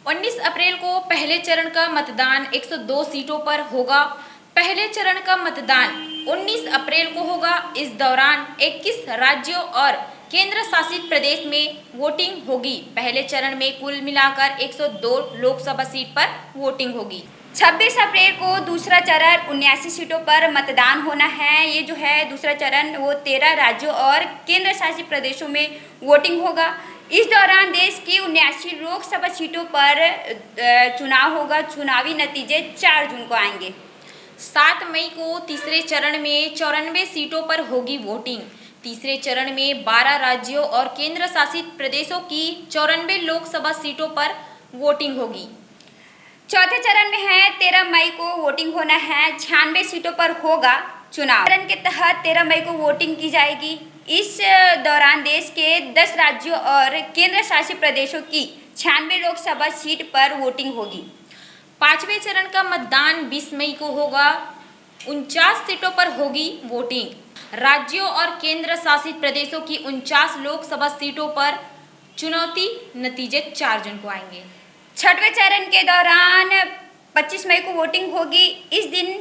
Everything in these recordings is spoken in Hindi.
19 अप्रैल को पहले चरण का मतदान 102 सीटों पर होगा। पहले चरण का मतदान 19 अप्रैल को होगा। इस दौरान 21 राज्यों और केंद्र शासित प्रदेश में वोटिंग होगी। पहले चरण में कुल मिलाकर 102 लोकसभा सीट पर वोटिंग होगी। 26 अप्रैल को दूसरा चरण 79 सीटों पर मतदान होना है। ये जो है दूसरा चरण वो 13 राज्यों और केंद्र शासित प्रदेशों में वोटिंग होगा। इस दौरान देश की 79 लोकसभा सीटों पर चुनाव होगा। चुनावी नतीजे 4 जून को आएंगे। 7 मई को तीसरे चरण में 94 सीटों पर होगी वोटिंग। तीसरे चरण में 12 राज्यों और केंद्र शासित प्रदेशों की 94 लोकसभा सीटों पर वोटिंग होगी। चौथे चरण में है 13 मई को वोटिंग होना है। 96 सीटों पर होगा चुनाव। चरण के तहत 13 मई को वोटिंग की जाएगी। इस दौरान देश के 10 राज्यों और केंद्र शासित प्रदेशों की 96 लोकसभा सीट पर वोटिंग होगी। 5वें चरण का मतदान 20 मई को होगा। 49 सीटों पर होगी वोटिंग। राज्यों और केंद्र शासित प्रदेशों की 49 लोकसभा सीटों पर चुनावी नतीजे 4 जून को आएंगे। 6वें चरण के दौरान 25 मई को वोटिंग होगी। इस दिन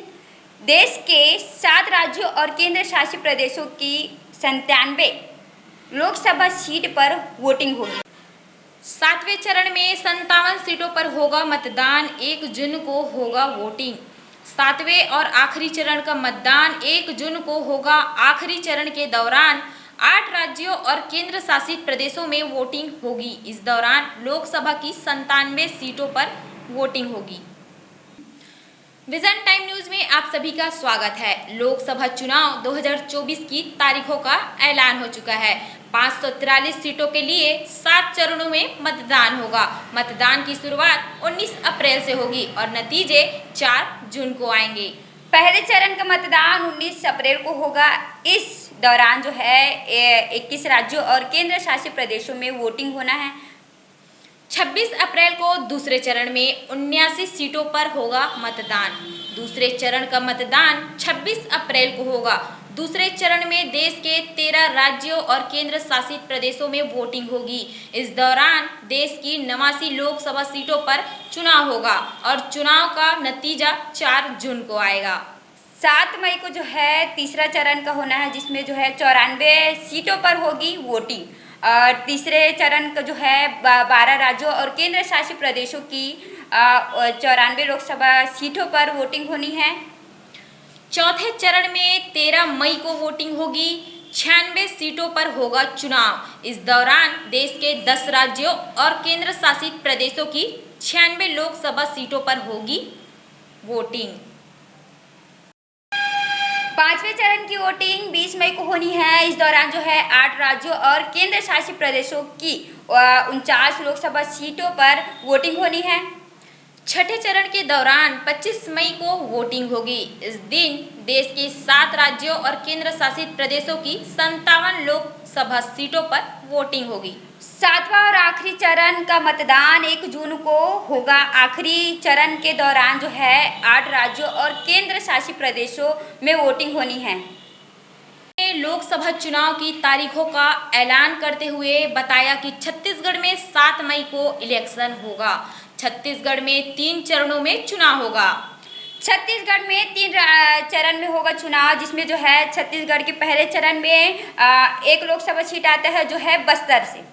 देश के 7 राज्यों और केंद्र शासित प्रदेशों की 97 लोकसभा सीट पर वोटिंग होगी। 7वें चरण में 57 सीटों पर होगा मतदान। 1 जून को होगा वोटिंग। 7वें और आखिरी चरण का मतदान 1 जून को होगा। आखिरी चरण के दौरान 8 राज्यों और केंद्र शासित प्रदेशों में वोटिंग होगी। इस दौरान लोकसभा की 97 सीटों पर वोटिंग होगी। विजन टाइम न्यूज में आप सभी का स्वागत है। लोकसभा चुनाव 2024 की तारीखों का ऐलान हो चुका है। 543 सीटों के लिए 7 चरणों में मतदान होगा। मतदान की शुरुआत 19 अप्रैल से होगी और नतीजे 4 जून को आएंगे। पहले चरण का मतदान 19 अप्रैल को होगा। इस दौरान जो है 21 राज्यों और केंद्र शासित प्रदेशों में वोटिंग होना है। 26 अप्रैल को दूसरे चरण में 79 सीटों पर होगा मतदान। दूसरे चरण का मतदान 26 अप्रैल को होगा। दूसरे चरण में देश के 13 राज्यों और केंद्र शासित प्रदेशों में वोटिंग होगी। इस दौरान देश की 89 लोकसभा सीटों पर चुनाव होगा और चुनाव का नतीजा 4 जून को आएगा। 7 मई को जो है तीसरा चरण का होना है, जिसमें जो है 94 सीटों पर होगी वोटिंग। तीसरे चरण का जो है 12 राज्यों और केंद्र शासित प्रदेशों की 94 लोकसभा सीटों पर वोटिंग होनी है। चौथे चरण में 13 मई को वोटिंग होगी। 96 सीटों पर होगा चुनाव। इस दौरान देश के 10 राज्यों और केंद्र शासित प्रदेशों की 96 लोकसभा सीटों पर होगी वोटिंग। 5वें चरण की वोटिंग 20 मई को होनी है। इस दौरान जो है 8 राज्यों और केंद्र शासित प्रदेशों की 49 लोकसभा सीटों पर वोटिंग होनी है। छठे चरण के दौरान 25 मई को वोटिंग होगी। इस दिन देश के 7 राज्यों और केंद्र शासित प्रदेशों की 57 लोकसभा सीटों पर वोटिंग होगी। 7वां और आखिरी चरण का मतदान 1 जून को होगा। आखिरी चरण के दौरान जो है 8 राज्यों और केंद्र शासित प्रदेशों में वोटिंग होनी है। लोकसभा चुनाव की तारीखों का ऐलान करते हुए बताया कि छत्तीसगढ़ में 7 मई को इलेक्शन होगा। छत्तीसगढ़ में 3 चरणों में चुनाव होगा। छत्तीसगढ़ में 3 चरण में होगा चुनाव, जिसमें जो है छत्तीसगढ़ के पहले चरण में 1 लोकसभा सीट आता है जो है बस्तर से।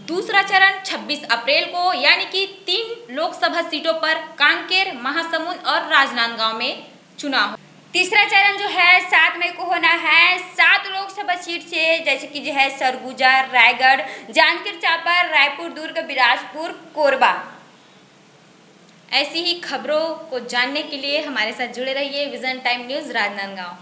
दूसरा चरण 26 अप्रैल को यानी कि 3 लोकसभा सीटों पर कांकेर, महासमुंद और राजनांदगांव में चुनाव। तीसरा चरण जो है 7 मई को होना है। 7 लोकसभा सीट से, जैसे कि जो है सरगुजा, रायगढ़, जांजगीर चांपा, रायपुर, दुर्ग, बिलासपुर, कोरबा। ऐसी ही खबरों को जानने के लिए हमारे साथ जुड़े रहिए। Vision time news Rajnandgaon.